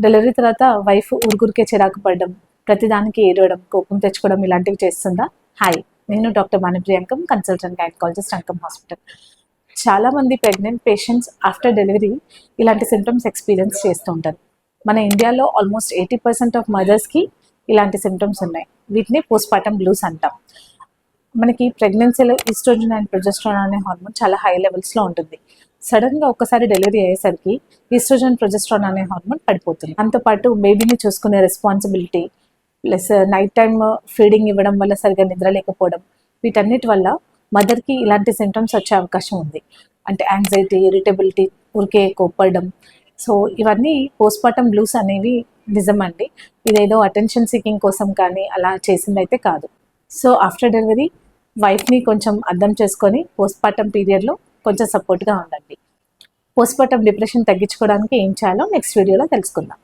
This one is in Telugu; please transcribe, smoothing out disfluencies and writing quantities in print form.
డెలివరీ తర్వాత వైఫ్ ఊరికే చిరాకు పడడం, ప్రతిదానికి ఏడవడం, కోపం తెచ్చుకోవడం ఇలాంటివి చేస్తుందా? హాయ్, నేను డాక్టర్ భానుప్రియాంకం, కన్సల్టెంట్ గైనకాలజిస్ట్, అంకం హాస్పిటల్. చాలామంది ప్రెగ్నెంట్ పేషెంట్స్ ఆఫ్టర్ డెలివరీ ఇలాంటి సిమ్టమ్స్ ఎక్స్పీరియన్స్ చేస్తూ ఉంటారు. మన ఇండియాలో ఆల్మోస్ట్ 80% ఆఫ్ మదర్స్కి ఇలాంటి సిమ్టమ్స్ ఉన్నాయి. వీటిని పోస్ట్పార్టమ్ బ్లూస్ అంటాం. మనకి ప్రెగ్నెన్సీలో ఈస్ట్రోజన్ అండ్ ప్రొజెస్ట్రాన్ అనే హార్మోన్ చాలా హై లెవెల్స్లో ఉంటుంది. సడన్గా ఒక్కసారి డెలివరీ అయ్యేసరికి ఈస్ట్రోజన్ ప్రొజెస్ట్రాన్ అనే హార్మోన్ పడిపోతుంది. అంతోపాటు బేబీని చూసుకునే responsibility plus night time feeding ఇవ్వడం వల్ల సరిగా నిద్ర లేకపోవడం, వీటన్నిటి వల్ల మదర్కి ఇలాంటి సింటమ్స్ వచ్చే అవకాశం ఉంది. అంటే యాంగ్జైటీ, ఇరిటబిలిటీ, ఊరికే కోప్పడడం. సో ఇవన్నీ పోస్ట్పార్టమ్ బ్లూస్ అనేవి నిజమండి. ఇదేదో అటెన్షన్ సీకింగ్ కోసం కానీ అలా చేసిందైతే కాదు. సో ఆఫ్టర్ డెలివరీ వైఫ్ని కొంచెం అర్థం చేసుకొని పోస్ట్పార్టమ్ పీరియడ్లో కొంచెం సపోర్ట్గా ఉండండి. పోస్ట్పార్టమ్ డిప్రెషన్ తగ్గించుకోవడానికి ఏం చేయాలో నెక్స్ట్ వీడియోలో తెలుసుకుందాం.